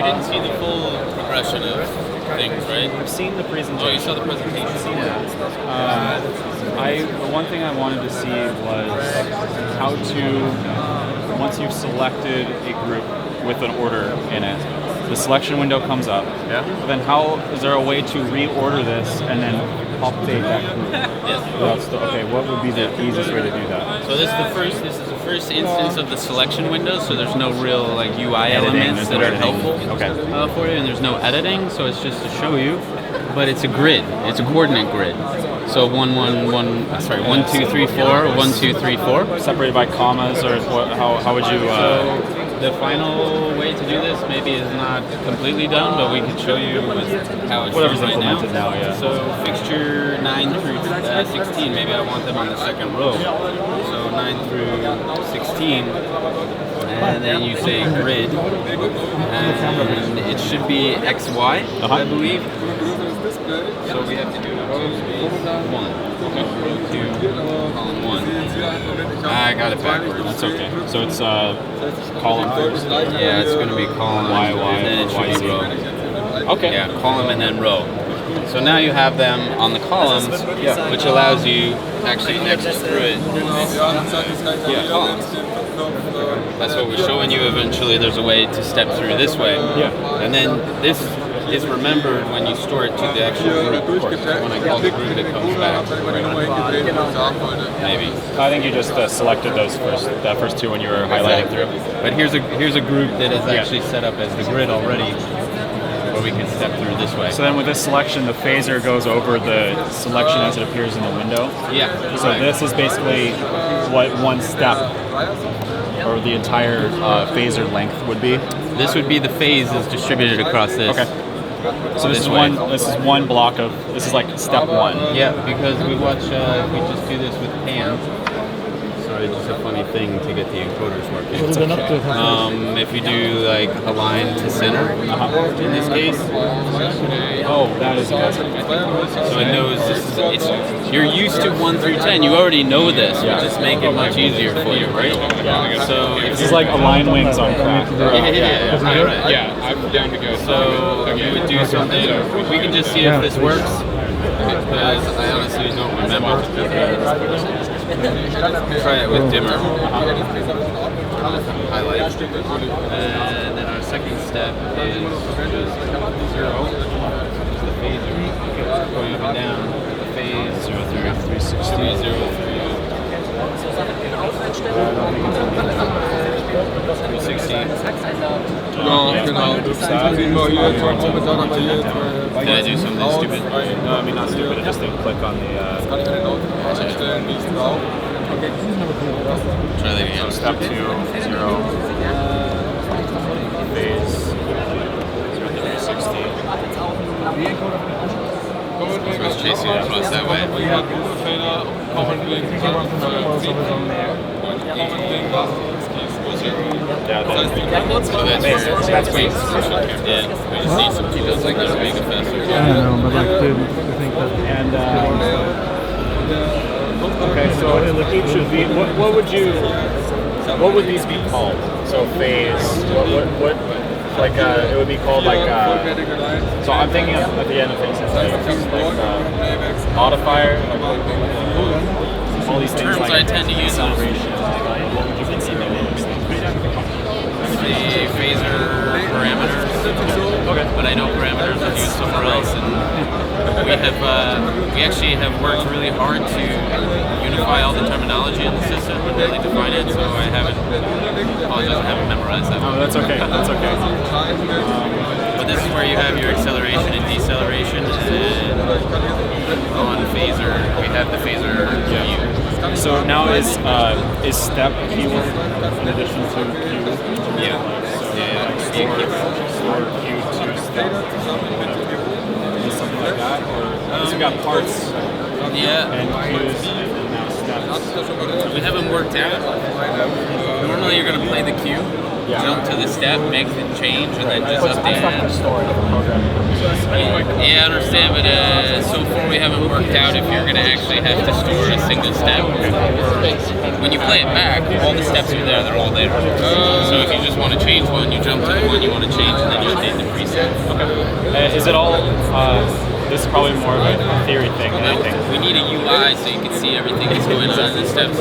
didn't see the full progression of things, right? I've seen the presentation. Oh, you saw the presentation? I've seen it. The one thing I wanted to see was how to, once you've selected a group with an order in it, the selection window comes up. Yeah. Then how is there a way to reorder this and then update that group? Yes. Okay, what would be the easiest way to do that? So this is the first instance of the selection window. So there's no real like UI elements that are helpful for you, and there's no editing. So it's just to show you, but it's a grid. It's a coordinate grid. So 1, 2, 3, 4, 1, 2, 3, 4. Separated by commas, or how would you? The final way to do this maybe is not completely done, but we can show you how it's whatever's done right implemented now. Yeah. So fixture 9 through 16, maybe I want them on the second row. So 9 through 16, and then you say grid, and it should be XY, I believe. So we have to do row space 1. Row 2, column 1. I got it backwards. That's okay. So it's column first. Yeah, it's going to be column Y, and then it should be row. Okay. Yeah, column and then row. So now you have them on the columns, which allows you actually next through it. Yeah, columns. That's what we're showing you. Eventually, there's a way to step through this way. Yeah. And then this is remembered when you store it to the actual group. Of course. When I call the group, it comes back. Maybe. I think you just selected those first two when you were highlighting through. But here's a group that is actually set up as the grid already, where we can step through this way. So then with this selection, the phaser goes over the selection as it appears in the window. Yeah. So this is basically what one step or the entire phaser length would be. This would be the phase is distributed across this. Okay. So this is one block of, this is like step 1. Yeah, because we watch, if we just do this with pan, sorry, just a funny thing to get the encoders working. What have you been up to? If you do like align to center, in this case, that is good. so it knows you're used to 1 through 10, you already know this, we just make it much easier for you, right? Yeah. So This is like align wings on crack. Yeah, I'm down to go. So you would do something, we can just see if this works, because I honestly don't remember. Try it with dimmer. Highlight. And then our second step is just 0, which is the phaser. Going up and down, the phase 0 through 360. 0 through 360. Genau. Did I do something stupid? No, I mean not stupid. I just didn't click on the. Try that again. Step 2, 0, phase 0 through 360. So it's chasing it across that way. Yeah, That's great. Yeah, we just need some tools like this to make it faster. I know, but like, dude, I think that. And okay, so each of these, what would these be called? So phase, what like it would be called like so I'm thinking at the end of things like modifier, like all these things Terms like I tend to use acceleration. What would you consider those things? The phaser parameters. Okay. But I know parameters are used somewhere else, and we actually have worked really hard to unify all the terminology in the system and really define it. So I haven't memorized that. Oh, that's okay. That's okay. But this is where you have your acceleration and deceleration, and on phaser we have the phaser view. So now is step a keyword in addition to Q? Yeah. Store Q to step. Is something like that, or we got parts Yeah. and Qs and now steps. We haven't worked out. Normally you're going to play the cue, jump to the step, make the change, and then just update it. Yeah, I understand, but so far we haven't worked out if you're going to actually have to store a single step. When you play it back, all the steps are there, they're all there. So if you just want to change one, you jump to the one you want to change, and then you update the Is it all? This is probably more of a theory thing than anything. We need a UI so you can see everything that's going on in the steps.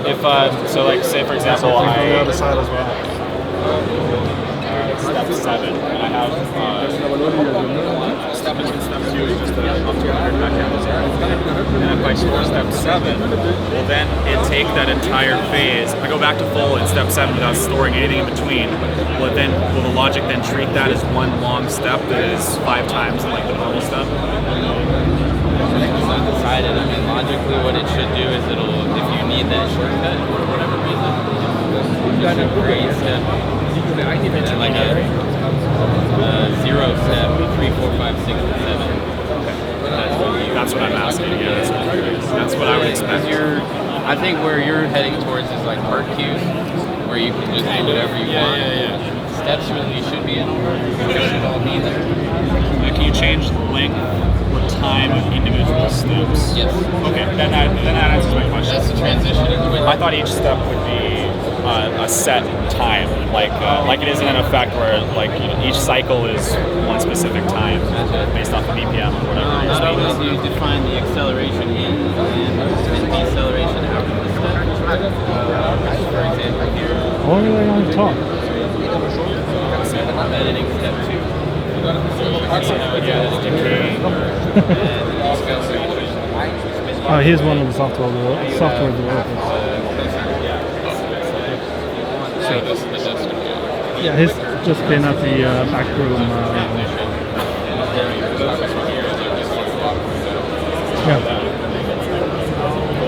If so, like say for example, On the other side as well. step 7, and I have step 1 and step 2 is just up to 100 backgrounds. And if I store step 7, will then it take that entire phase? If I go back to full in step 7 without storing anything in between, will the logic then treat that as one long step that is 5 times like the normal step? It's not decided. I mean, logically, what it should do is if you need that shortcut for whatever reason, it should create step. Like a 0 step, 3, 4, 5, 6, and 7. That's what I'm asking. Yeah, that's what I would expect. I think where you're heading towards is like part queues, where you can just do whatever you want. Yeah. Steps really should be in order. It should all be there. Can you change length or time of individual steps? Yes. Okay, then that answers my question. That's the transition. I thought each step would be a set time, like it is in effect where like each cycle is one specific time based off of BPM or whatever. Not only do you define the acceleration in and deceleration out of the step. For example, here. Only way on top. I'm editing step 2. He's one of the software developers. Yeah, he's just been at the back room.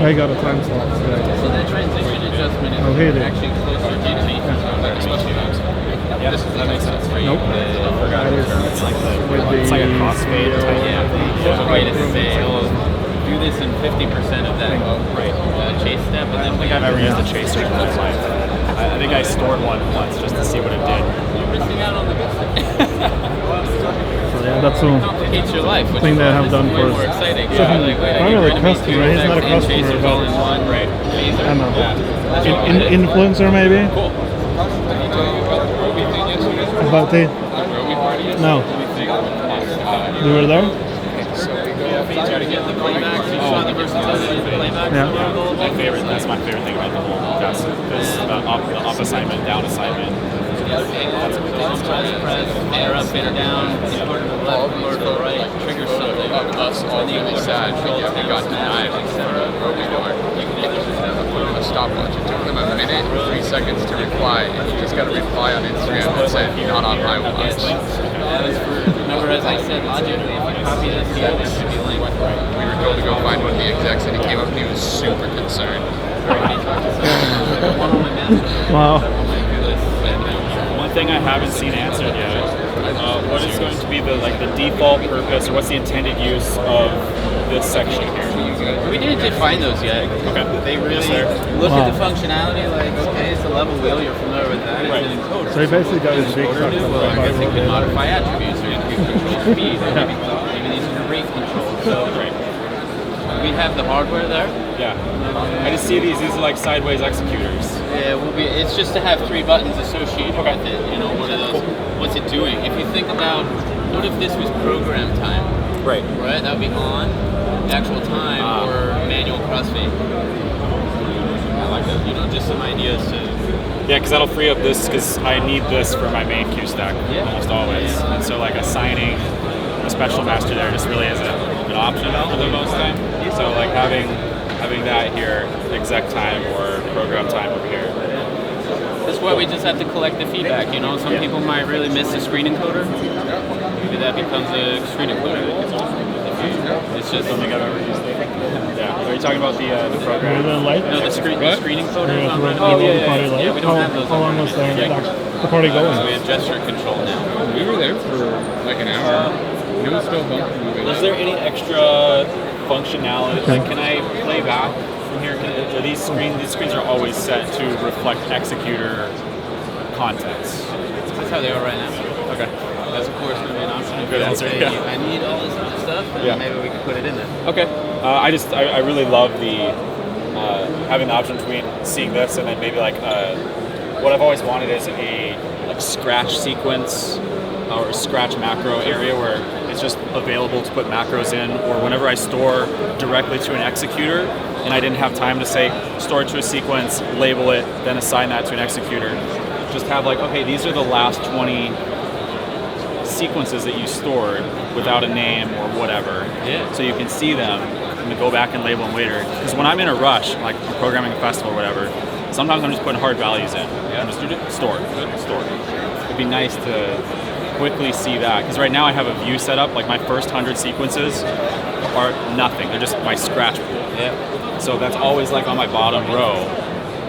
I got a time slot today. So that transition adjustment is actually closer to me. That makes sense. Nope. It's like a crossfade type. There's a way to say, do this in 50% of that chase step, and then I don't think I've ever used a chaser in my life. I think I stored one once just to see what it did. You're missing out on the best thing. So yeah, that's all. Complicates your life, which thing they have done way for more exciting. Primarily customer. He's not a customer, but I don't know. Influencer maybe. Cool. About it? No. You were there? Try to get the playbacks. You saw the versatility of the playbacks. Yeah. That's my favorite thing about the whole test. Is the up assignment, down assignment. Press, fader up, fader down, or to the left, or to the right, trigger something. Us all really sad, we got denied, etc. Where we are. Put on a stopwatch. It took them a minute and 3 seconds to reply, and you just got to reply on Instagram and say, not on my watch. Remember, as I said, logically, if you copy this here, this should be linked. We were told to go find one of the execs, and he came up and he was super concerned. Wow. One thing I haven't seen answered yet. What is going to be the default purpose, or what's the intended use of this section here? We didn't define those yet. Okay. They really look at the functionality, like, okay, it's a level wheel, you're familiar with that, it's an encoder. So he basically got his big truck. Well, I guess it could modify attributes, or you could control speed, or maybe these are rate controls. So we have the hardware there. Yeah. I just see these are like sideways executors. Yeah, it's just to have 3 buttons associated with it. You know, one of those. What's it doing? If you think about, what if this was program time? Right. Right. That would be on actual time or manual crossfade. I like that. You know, just some ideas to. Yeah, because that'll free up this, because I need this for my main queue stack almost always. And so like assigning a special master there just really isn't an option for the most time. So like having that here, exec time or program time over here. That's why we just have to collect the feedback. You know, some people might really miss a screen encoder. Maybe that becomes a screen encoder. It's just something I've ever used. Yeah. Are you talking about the program? No, the screen encoder. Yeah, we don't have those. How long was the party going? So we have gesture control now. We were there for like an hour. It was still bumping. Is there any extra functionality? Like, can I play back from here? Are these screens are always set to reflect executor contents. That's how they are right now. Okay. That's of course going to be an option. Good answer. Say, Yeah. I need all this other stuff, and maybe we can put it in there. Okay. I really love the having the option between seeing this and then maybe like what I've always wanted is a like scratch sequence or scratch macro area where it's just available to put macros in, or whenever I store directly to an executor and I didn't have time to say store it to a sequence, label it, then assign that to an executor. Just have like, okay, these are the last 20 sequences that you stored without a name or whatever. Yeah. So you can see them and go back and label them later. Because when I'm in a rush, like I'm programming a festival or whatever, sometimes I'm just putting hard values in. Yeah. I'm just store. It'd be nice to quickly see that. Because right now I have a view set up, like my first 100 sequences are nothing. They're just my scratch pool. Yeah. So that's always like on my bottom row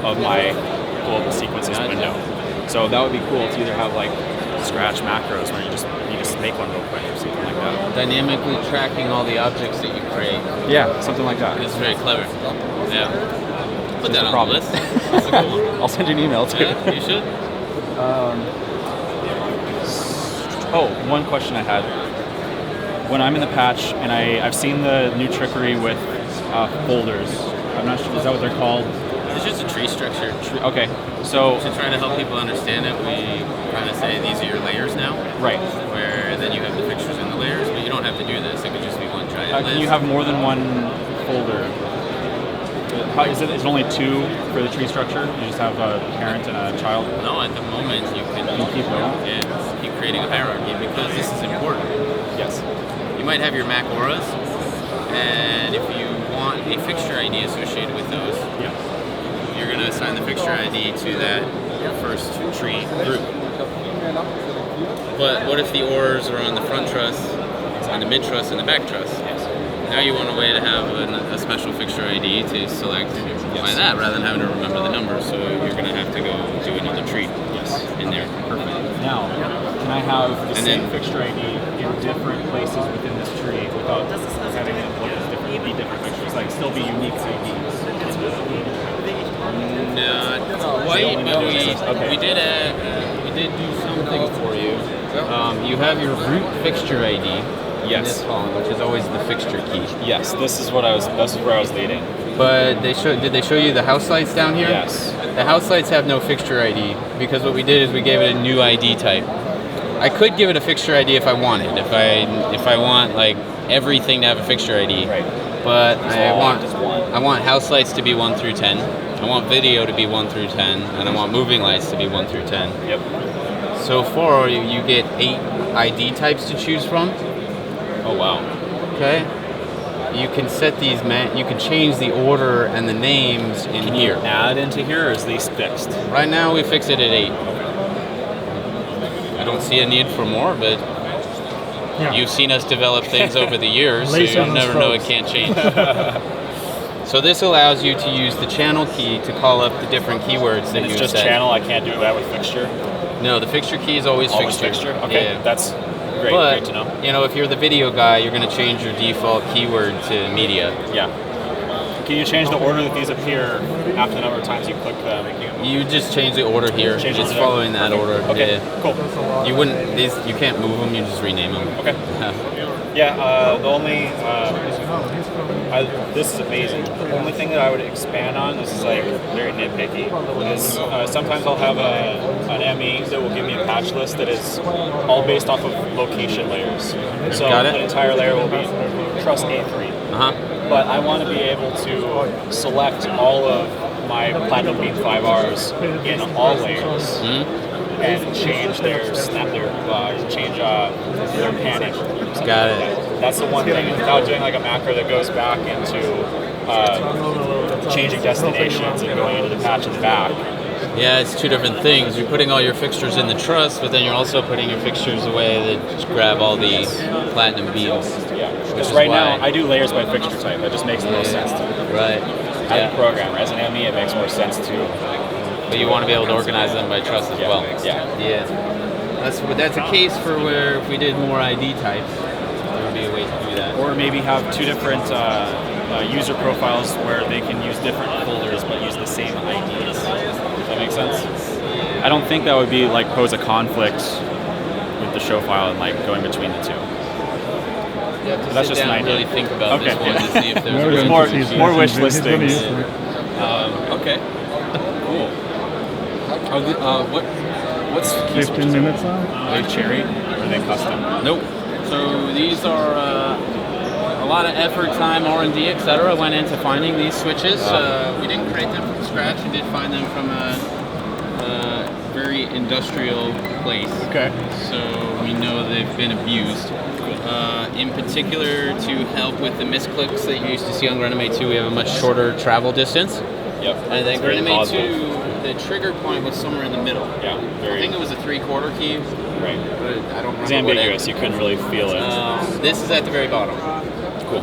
of my global sequences window. So that would be cool to either have like scratch macros where you just make one real quick or something like that. Dynamically tracking all the objects that you create. Yeah, something like that. It's very clever. Yeah. Put that on the list. That's a good one. I'll send you an email too. Yeah, you should. One question I had. When I'm in the patch and I've seen the new trickery with folders. I'm not sure, is that what they're called? It's just a tree structure. Okay, so to try to help people understand it, we kind of say these are your layers now. Right. Where then you have the fixtures in the layers, but you don't have to do this. It could just be one giant list. Can you have more than one folder? Is it only two for the tree structure? You just have a parent and a child? No, at the moment you can keep going. Yeah, keep creating a hierarchy because this is important. Yes. You might have your Mac auras, and if you want a fixture ID associated with those, you're going to assign the fixture ID to that first tree group. But what if the auras are on the front truss, on the mid truss, and the back truss? Now you want a way to have a special fixture ID to select by that rather than having to remember the numbers. So you're going to have to go do another tree in there. Perfect. Now, can I have the same fixture ID in different places within this tree without having it look as different, be different fixtures, like still be unique IDs? Not quite, but we did do something for you. You have your root fixture ID. Yes. In this column, which is always the fixture key. Yes, this is where I was leading. But did they show you the house lights down here? Yes. The house lights have no fixture ID because what we did is we gave it a new ID type. I could give it a fixture ID if I wanted. If I want like everything to have a fixture ID. Right. But I want house lights to be 1 through 10. I want video to be 1 through 10, and I want moving lights to be 1 through 10. Yep. So far, you get 8 ID types to choose from. Oh wow. Okay. You can set these. You can change the order and the names in Can here. you add into here, or is these fixed? Right now, we fix it at 8. I don't see a need for more, but you've seen us develop things over the years, so you'll never know it can't change. So this allows you to use the channel key to call up the different keywords that you It's just set. channel. I can't do that with fixture. No, the fixture key is always fixture. Okay, yeah. that's great. But, great to know. you know, if you're the video guy, you're going to change your default keyword to media. Yeah. Can you change the order that these appear after the number of times you click them? You just change the order here. Change it's it following that order. Okay, Yeah. cool. You can't move them. You just rename them. Okay. Yeah. The only this is amazing. The only thing that I would expand on, this is like very nitpicky, is sometimes I'll have an ME that will give me a patch list that is all based off of location layers. So Got it. an entire layer will be truss A3. But I want to be able to select all of my Platinum Beam 5Rs in all layers and change their panning. Got it. That's the one thing. Without doing like a macro that goes back into changing destinations and going into the patch in the back. Yeah, it's two different things. You're putting all your fixtures in the truss, but then you're also putting your fixtures away that grab all the platinum beams. Yeah, because right now I do layers by fixture type. That just makes the most sense to me. Right. As a programmer, as an ME, it makes more sense to. But you want to be able to organize them by truss as well. Yeah. That's a case for where if we did more ID types, there would be a way to do that. Or maybe have two different user profiles where they can use different folders but use the same IDs. Does that make sense? I don't think that would be like pose a conflict with the show file and like going between the two. That's just an idea. Really think about this one to see if there's more wish listings. Okay. Cool. What's 15 minutes now? Cherry? are they custom? Nope. So these are a lot of effort, time, R&D, etc. went into finding these switches. We didn't create them from scratch. We did find them from a very industrial place. Okay. So we know they've been abused. In particular, to help with the misclicks that you used to see on Gren MA2, we have a much shorter travel distance. Yep. And then Gren MA2, the trigger point was somewhere in the middle. Yeah. I think it was a 3/4 key. Right. But I don't remember. It's ambiguous. You couldn't really feel it. This is at the very bottom. Cool.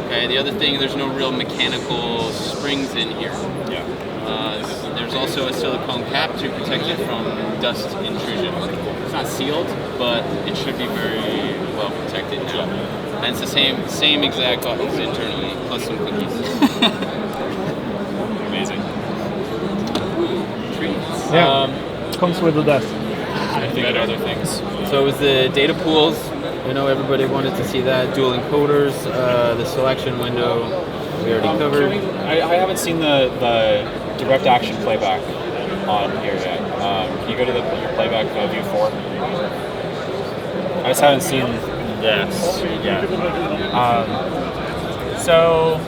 Okay. The other thing, there's no real mechanical springs in here. Yeah. There's also a silicone cap to protect it from dust intrusion. It's not sealed, but it should be very well protected now. And it's the same exact buttons internally, plus some cookies. Amazing. Treats. Yeah. Comes with the desk. I think of other things. So it was the data pools. I know everybody wanted to see that. Dual encoders, the selection window, we already covered. I haven't seen the direct action playback on here yet. Can you go to your playback view 4? I just haven't seen this yet. So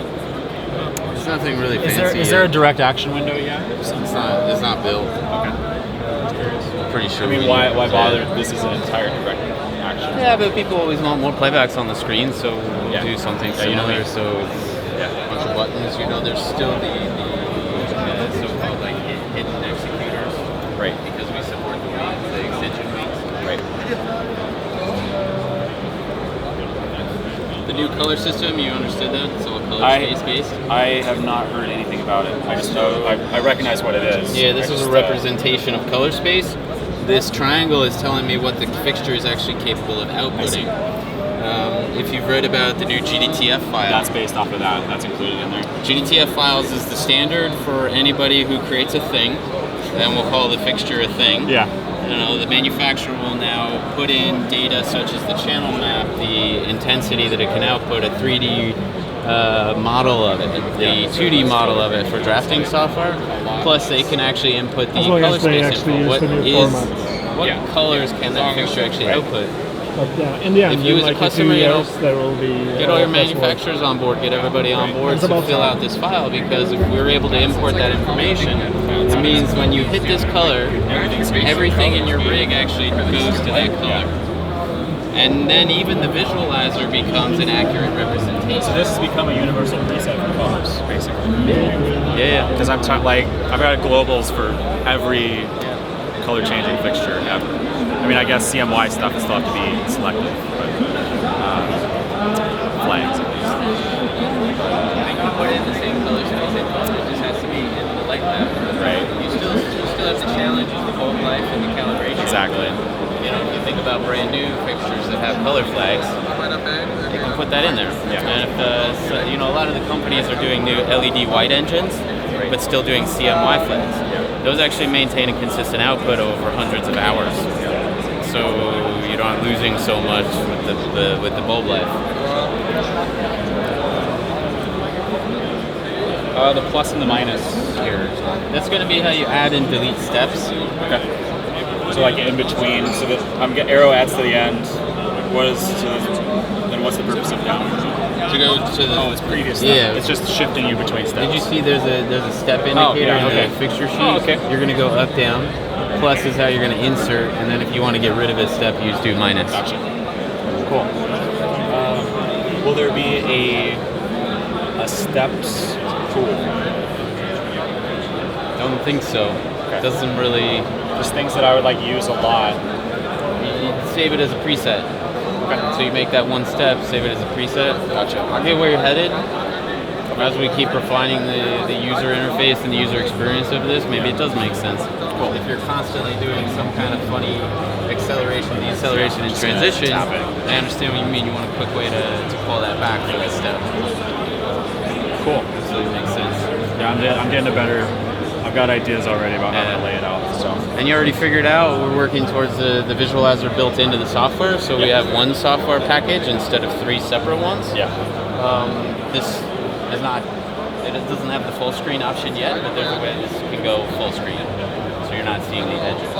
There's nothing really fancy. is there a direct action window yet? It's not built. Okay. I'm pretty sure. I mean, why bother? This is an entire direct action. Yeah, but people always want more playbacks on the screen, so we'll do something similar. So it's a bunch of buttons. There's still the so-called like hidden executors, Right. Because we support the extension wings. Right. The new color system, you understood that? It's all color space based. I have not heard anything about it. I just know I recognize what it is. Yeah, this is a representation of color space. This triangle is telling me what the fixture is actually capable of outputting. If you've read about the new GDTF file, That's based off of that. That's included in there. GDTF files is the standard for anybody who creates a thing, then we'll call the fixture a thing. Yeah. The manufacturer will now put in data such as the channel map, the intensity that it can output, a 3D model of it, the 2D model of it for drafting software. Plus, they can actually input the As long color as they space actually info. use the new format. What colors can that fixture actually output? But yeah, in the end, If you as a in like customer, a few years, there will be get all your plus manufacturers on board, get everybody on board It's to about fill time. out this file, because if we're able to import that information, it means when you hit this color, everything in your rig actually goes to that color. And then even the visualizer becomes an accurate representation. So this has become a universal preset for colors, basically. Yeah. Because I've got globals for every color changing fixture ever. I mean, I guess CMY stuff will still have to be selective, but flags at least. I think you put in the same color space info, it just has to be in the light map. Right. You still have to challenge the bulb life and the calibration. Exactly. If you think about brand new fixtures that have color flags, you can put that in there. Yeah. And if a lot of the companies are doing new LED white engines, but still doing CMY flags. Those actually maintain a consistent output over hundreds of hours. So you're not losing so much with the bulb life. The plus and the minus here. That's going to be how you add and delete steps. Okay. So like in between, so that arrow adds to the end. Then what's the purpose of down? To go to the it's previous step. Yeah. It's just shifting you between steps. Did you see there's a step indicator in the fixture sheet? Oh, okay. You're going to go up, down. Plus is how you're going to insert, and then if you want to get rid of a step, you just do minus. Gotcha. Cool. Will there be a steps tool? Don't think so. Okay. Doesn't really. Just things that I would use a lot. You save it as a preset. Okay. So you make that one step, save it as a preset. Gotcha. I get where you're headed. As we keep refining the user interface and the user experience of this, maybe it does make sense. Cool. If you're constantly doing some kind of funny acceleration, deceleration, and transition, I understand what you mean. You want a quick way to pull that back for a step. Cool. Absolutely makes sense. Yeah, I'm getting a better. I've got ideas already about how to lay it out. So. And you already figured out we're working towards the visualizer built into the software, so we have one software package instead of 3 separate ones. Yeah. This is not. It doesn't have the full screen option yet, but there's a way this can go full screen, so you're not seeing the edges.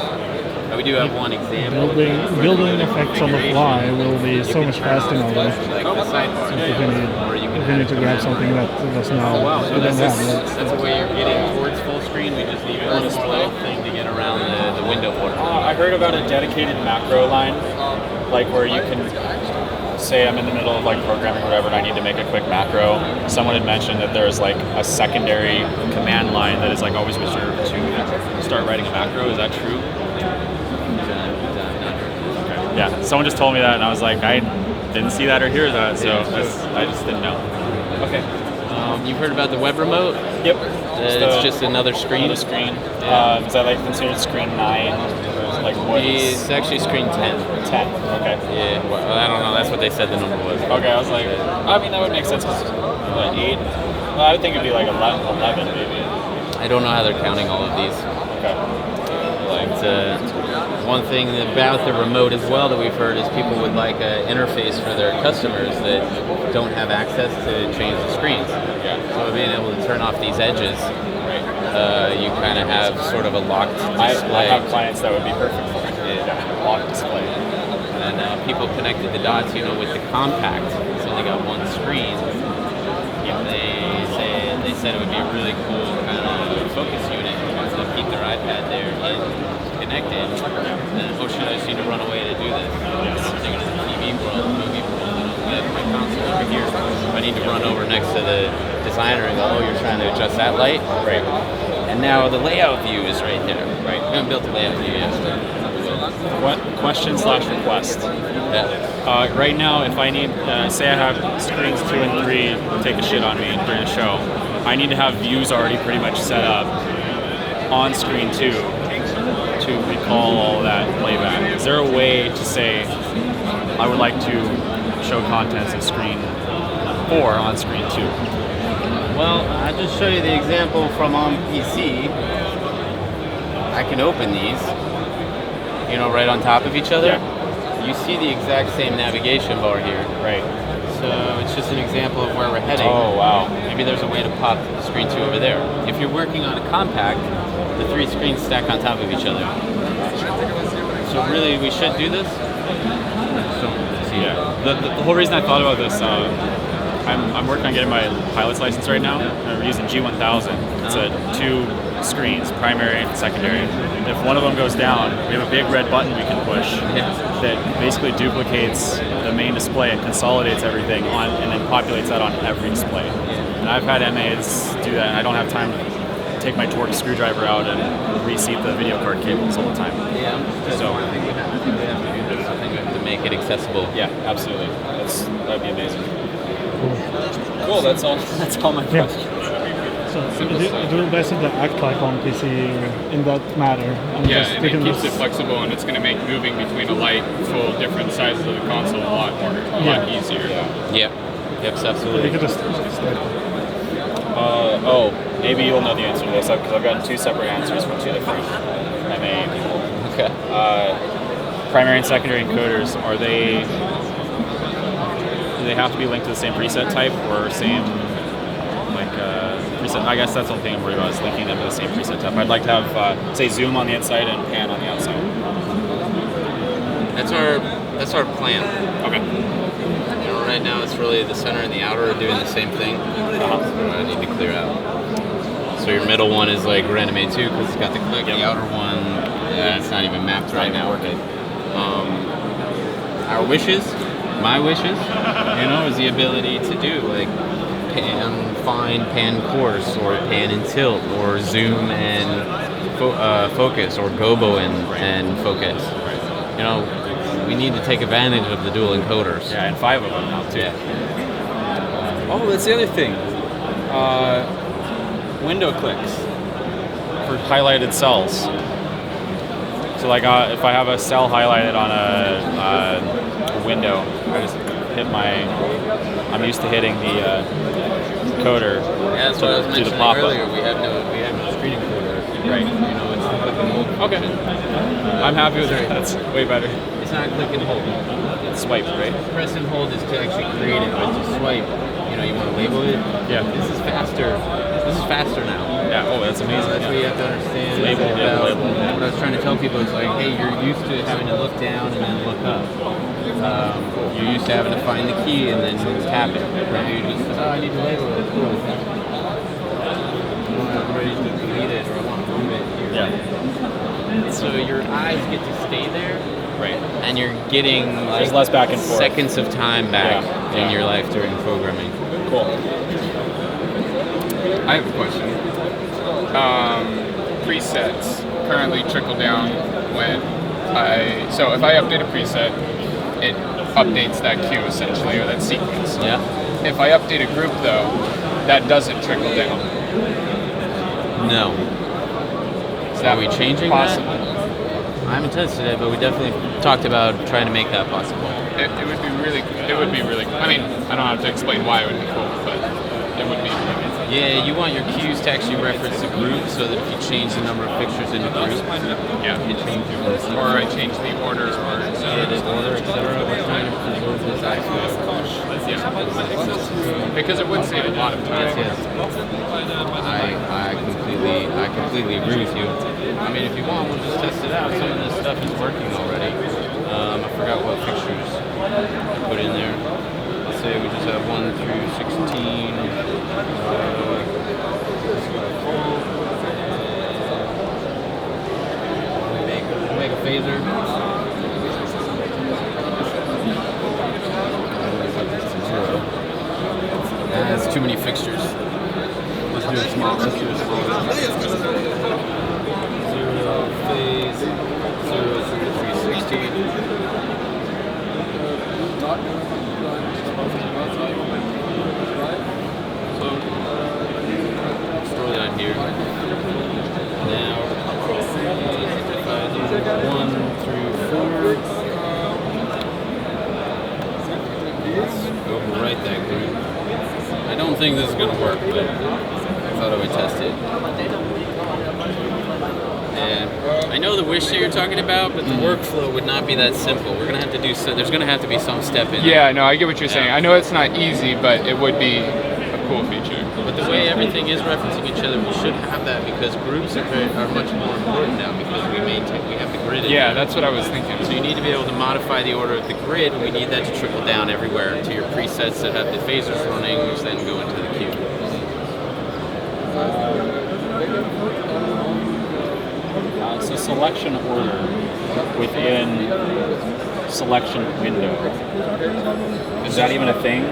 We do have one example. Building effects on the fly will be so much faster now. Like the sidebar. If you need to grab something that does now, So that's the way you're getting towards full screen. We just need one display thing to get around the window border. I heard about a dedicated macro line, like where you can say I'm in the middle of like programming or whatever and I need to make a quick macro. Someone had mentioned that there's like a secondary command line that is like always reserved to start writing a macro. Is that true? Okay. Yeah, someone just told me that and I was like, I didn't see that or hear that, so I just didn't know. Okay. You've heard about the web remote? Yep. It's just another screen. Another screen. Yeah. Is that like considered screen 9? Like what is... It's actually screen 10. 10, okay. Yeah, well, I don't know. That's what they said the number was. Okay, I was like, I mean, that would make sense. 'Cause, 8? Well, I would think it'd be like 11 maybe. I don't know how they're counting all of these. Okay. But one thing about the remote as well that we've heard is people would like an interface for their customers that don't have access to change the screens. Yeah. So being able to turn off these edges, you kind of have sort of a locked display. I have clients that would be perfect for it. Yeah. Locked display. And people connected the dots, with the compact. It's only got one screen. They said it would be a really cool kind of focus unit. So keep their iPad there and connected. And oh shit, I just need to run away to do this. I'm thinking of the TV world, the movie world. I have my console over here. I need to run over next to the designer and go, oh, you're trying to adjust that light? Right. And now the layout view is right there. Right. We haven't built the layout view yet. What question/request? Yeah. Right now, if I need, say I have screens 2 and 3 take a shit on me during a show, I need to have views already pretty much set up on screen 2 to recall all that playback. Is there a way to say I would like to show contents of screen 4 on screen 2? Well, I'll just show you the example from on PC. I can open these, right on top of each other. Yeah. You see the exact same navigation bar here. Right. So it's just an example of where we're heading. Oh, wow. Maybe there's a way to pop screen 2 over there. If you're working on a compact, the 3 screens stack on top of each other. So really, we should do this. Yeah. The whole reason I thought about this, I'm working on getting my pilot's license right now. We're using G1000. It's a 2 screens, primary and secondary. If one of them goes down, we have a big red button we can push that basically duplicates the main display and consolidates everything on, and then populates that on every display. And I've had MAs do that, and I don't have time to take my Torx screwdriver out and reseat the video card cables all the time. Yeah. So I think we have to do this. I think we have to make it accessible. Yeah, absolutely. That'd be amazing. Cool. That's all my questions. So it will basically act like on PC in that matter. And Yeah, just and you it can keeps it just- flexible, and it's going to make moving between a light full different sizes of the console a lot easier. Yep. Yep, You absolutely. can just start. Maybe you'll know the answer to this because I've gotten 2 separate answers from 2 different MA people. Okay. Primary and secondary encoders, do they have to be linked to the same preset type or same preset? I guess that's the only thing I'm worried about is linking them to the same preset type. I'd like to have say zoom on the inside and pan on the outside. That's our plan. Okay. Right now it's really the center and the outer are doing the same thing. I need to clear out. So your middle one is like we're in MA2 because it's got the click. The outer one, it's not even mapped right now. Our wishes, my wishes, is the ability to do like pan find, pan coarse, or pan and tilt, or zoom and focus, or gobo and focus. We need to take advantage of the dual encoders. Yeah, and 5 of them now too. Yeah. Oh, that's the other thing. Window clicks for highlighted cells. So like if I have a cell highlighted on a window, I just hit I'm used to hitting the encoder Yeah, that's what I was to the mentioning pop-up. earlier. We have no screen encoder. Right. It's a click and hold. Okay. I'm happy with it. That's way better. It's not click and hold. Swipe, right? Press and hold is to actually create it, but to swipe, you want to label it. Yeah. This is faster. This is faster now. Yeah. Oh, that's amazing. That's what you have to understand. Label, about label. What I was trying to tell people is like, hey, you're used to having to look down and then look up. You're used to having to find the key and then tap it. Now you just, I need to label it. Cool. I'm ready to delete it or I want to move it. Yeah. So your eyes get to stay there. Right. And you're getting like There's less back and forth. seconds of time back Yeah. in your life during programming. Cool. I have a question. Presets currently trickle down when so if I update a preset, it updates that queue essentially, or that sequence. Yeah. If I update a group though, that doesn't trickle down. No. Is that Are we changing possible? that? I haven't tested it, but we definitely talked about trying to make that possible. It would be really. I mean, I don't have to explain why it would be cool, but it would be. Yeah, you want your queues to actually reference the group so that if you change the number of pictures in the group, Yeah. you change your Or I change the order, or the order, etc. We're trying to preserve this aspect. yeah. Because it would save a lot of time. Yes. I completely agree with you. I mean, if you want, we'll just test it out. Some of this stuff is working already. I forgot what pictures I put in there. Let's say we just have 1 through 16. We'll make a phaser. That's too many fixtures. Let's do it small. Let's do it small. 0 phase, 0 through 360. So, store that here. Now, if I do 1 through 4, let's overwrite that group. I don't think this is going to work, but I thought I would test it. And I know the wish that you're talking about, but the workflow would not be that simple. We're going to have to do so. There's going to have to be some step in Yeah, there. no, I get what you're saying. I know it's not easy, but it would be a cool feature. But the way everything is referencing each other, we should have that because groups are much more important now because we have the grid in Yeah, there. that's what I was thinking. So you need to be able to modify the order of the grid, and we need that to trickle down everywhere to your presets that have the phasers running, which then go into the queue. So selection order within selection window. Is that even a thing?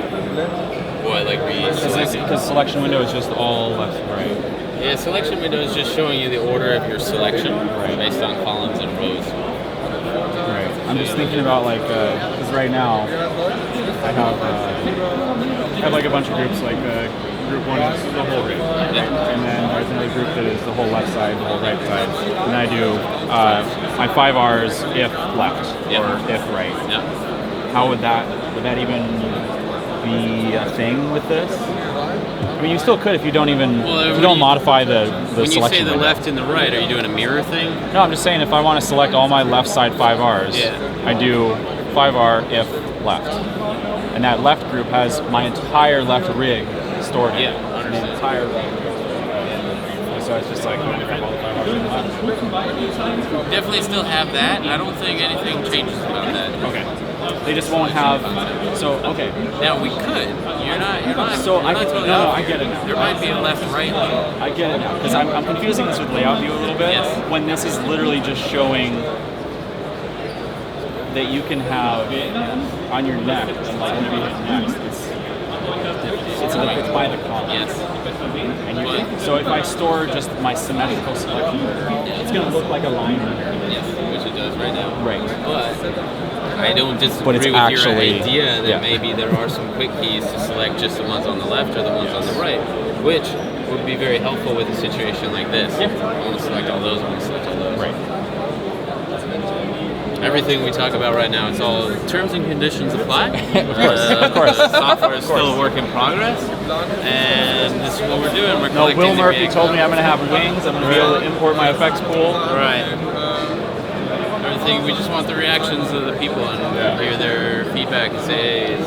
Boy, like Because selection window is just all left and right. Yeah, selection window is just showing you the order of your selection based on columns and rows. Right. I'm just thinking about like, because right now I have like a bunch of groups like group 1 is the whole rig, and then there's another group that is the whole left side, the whole right side, and I do my 5 R's if left or if right. Yeah. How would that even be a thing with this? I mean, you still could if you don't even if you don't modify the selection. When you say the window. left and the right, are you doing a mirror thing? No, I'm just saying if I want to select all my left side 5 R's, I do 5R if left. And that left group has my entire left rig stored in it. The entire left rig. So it's just like, all the 5 R's in left. Definitely still have that. I don't think anything changes about that. Okay. They just won't have, so, okay. Now we could. You're not So you're not totally no, off I here. get it now. There might be a left-right one. I get it now, because I'm confusing this with layout view a little bit. Yes. When this is literally just showing that you can have on your neck, and like when you hit next, it's by the column. Yes. And so if I store just my symmetrical selection, it's going to look like a line in here. Yes, which it does right now. Right. But I don't disagree But it's with actually- your idea that yeah. maybe there are some quick keys to select just the ones on the left or the ones on the right, which would be very helpful with a situation like this. Yeah. I want to select all those, I want to select all those. Right. Everything we talk about right now, it's all terms and conditions apply. Of course. The software is still a work in progress, and this is what we're doing. We're No, collecting Will the Murphy big- told me I'm going to have wings. I'm going to be able to import my effects pool. Right. Everything, we just want the reactions of the people and hear their feedback and say, hey,